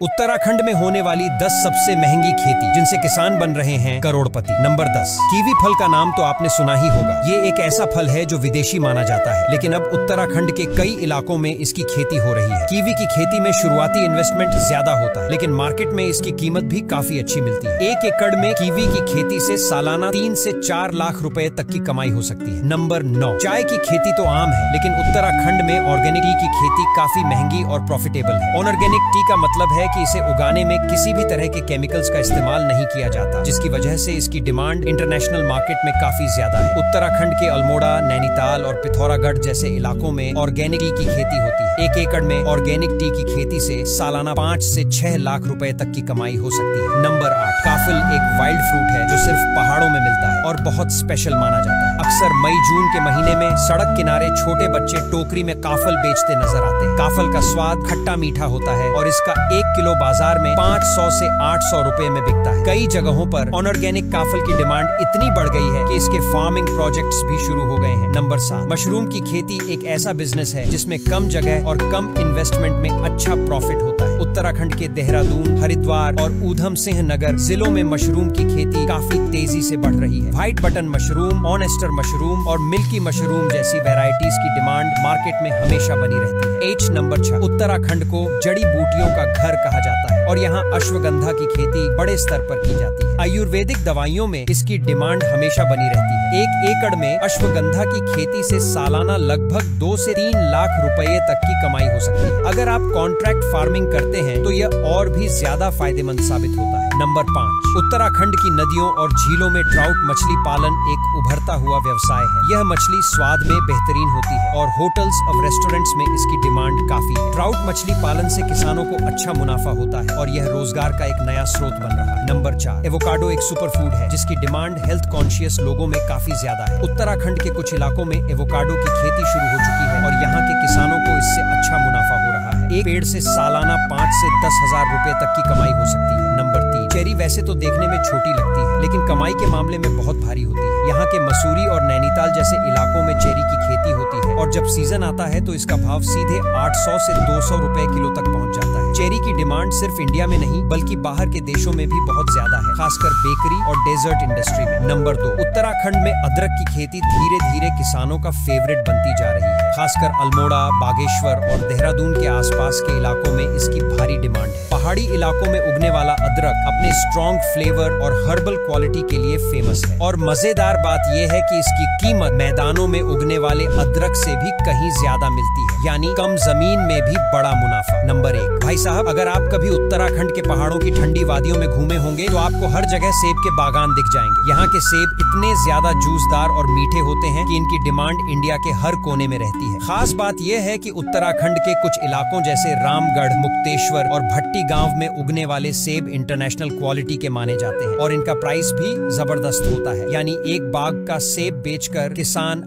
उत्तराखंड में होने वाली 10 सबसे महंगी खेती जिनसे किसान बन रहे हैं करोड़पति। नंबर 10, कीवी फल का नाम तो आपने सुना ही होगा। ये एक ऐसा फल है जो विदेशी माना जाता है, लेकिन अब उत्तराखंड के कई इलाकों में इसकी खेती हो रही है। कीवी की खेती में शुरुआती इन्वेस्टमेंट ज्यादा होता है, लेकिन मार्केट में इसकी कीमत भी काफी अच्छी मिलती है। 1 एकड़ में कीवी की खेती से सालाना 3 से 4 लाख रुपए तक की कमाई हो सकती है। नंबर 9, चाय की खेती तो आम है, लेकिन उत्तराखंड में ऑर्गेनिक टी की खेती काफी महंगी और प्रॉफिटेबल है। ऑर्गेनिक टी का मतलब है कि इसे उगाने में किसी भी तरह के केमिकल्स का इस्तेमाल नहीं किया जाता, जिसकी वजह से इसकी डिमांड इंटरनेशनल मार्केट में काफी ज्यादा है। उत्तराखंड के अल्मोड़ा, नैनीताल और पिथौरागढ़ जैसे इलाकों में ऑर्गेनिक टी की खेती होती है। 1 एकड़ में ऑर्गेनिक टी की खेती से सालाना 5 से 6 लाख रुपए तक की कमाई हो सकती है। नंबर 8, काफल एक वाइल्ड फ्रूट है जो सिर्फ पहाड़ों में मिलता है और बहुत स्पेशल माना जाता है। अक्सर मई जून के महीने में सड़क किनारे छोटे बच्चे टोकरी में काफल बेचते नजर आते हैं। काफल का स्वाद खट्टा मीठा होता है और इसका 1 किलो बाजार में 500 से 800 रुपए में बिकता है। कई जगहों पर अनऑर्गेनिक काफल की डिमांड इतनी बढ़ गई है कि इसके फार्मिंग प्रोजेक्ट्स भी शुरू हो गए हैं। नंबर 7, मशरूम की खेती एक ऐसा बिजनेस है जिसमें कम जगह और कम इन्वेस्टमेंट में अच्छा प्रॉफिट होता है। उत्तराखंड के देहरादून, हरिद्वार और ऊधम सिंह नगर जिलों में मशरूम की खेती काफी तेजी से बढ़ रही है। व्हाइट बटन मशरूम, ऑनेस्टर मशरूम और मिल्की मशरूम जैसी वैरायटीज की डिमांड मार्केट में हमेशा बनी रहती है। H नंबर 6, उत्तराखंड को जड़ी बूटियों का घर कहा जाता है और यहाँ अश्वगंधा की खेती बड़े स्तर पर की जाती है। आयुर्वेदिक दवाइयों में इसकी डिमांड हमेशा बनी रहती है। 1 एकड़ में अश्वगंधा की खेती से सालाना लगभग 2 से 3 लाख रुपए तक की कमाई हो सकती है। अगर आप कॉन्ट्रैक्ट फार्मिंग करते हैं तो यह और भी ज्यादा फायदेमंद साबित होता है। नंबर 5, उत्तराखंड की नदियों और झीलों में ट्राउट मछली पालन एक उभरता हुआ व्यवसाय है। यह मछली स्वाद में बेहतरीन होती है और होटल्स और रेस्टोरेंट्स में इसकी डिमांड काफी है। ट्राउट मछली पालन से किसानों को अच्छा मुनाफा होता है और यह रोजगार का एक नया स्रोत बन रहा है। नंबर 4, एवोकाडो एक सुपर फूड है जिसकी डिमांड हेल्थ कॉन्शियस लोगों में काफी ज्यादा है। उत्तराखंड के कुछ इलाकों में एवोकाडो की खेती शुरू हो चुकी है और यहाँ के किसानों को इससे अच्छा मुनाफा हो रहा है। एक पेड़ से सालाना 5 से 10 हजार रुपए तक की कमाई हो सकती है। नंबर 3, चेरी वैसे तो देखने में छोटी लगती है, लेकिन कमाई के मामले में बहुत भारी होती है। यहाँ के मसूरी और नैनीताल जैसे इलाकों में चेरी की खेती होती है और जब सीजन आता है तो इसका भाव सीधे 800 से 200 रुपए किलो तक पहुँच जाता है। चेरी की डिमांड सिर्फ इंडिया में नहीं बल्कि बाहर के देशों में भी बहुत ज्यादा है, खासकर बेकरी और डेजर्ट इंडस्ट्री में। नंबर 2, उत्तराखंड में अदरक की खेती धीरे धीरे किसानों का फेवरेट बनती जा रही है। खासकर अल्मोड़ा, बागेश्वर और देहरादून के आसपास के इलाकों में इसकी भारी डिमांड है। पहाड़ी इलाकों में उगने वाला अदरक अपने स्ट्रॉन्ग फ्लेवर और हर्बल क्वालिटी के लिए फेमस है और मजेदार बात यह है कि इसकी कीमत मैदानों में उगने वाले अदरक से भी कहीं ज्यादा मिलती है, यानी कम जमीन में भी बड़ा मुनाफा। नंबर 1, भाई साहब, अगर आप कभी उत्तराखंड के पहाड़ों की ठंडी वादियों में घूमे होंगे तो आपको हर जगह सेब के बागान दिख जाएंगे। यहाँ के सेब इतने ज्यादा जूसदार और मीठे होते हैं कि इनकी डिमांड इंडिया के हर कोने में रहती है। खास बात यह है कि उत्तराखंड के कुछ इलाकों जैसे रामगढ़, मुक्तेश्वर और भट्टी गांव में उगने वाले सेब इंटरनेशनल क्वालिटी के माने जाते हैं और इनका प्राइस भी जबरदस्त होता है, यानी एक बाग का सेब बेचकर किसान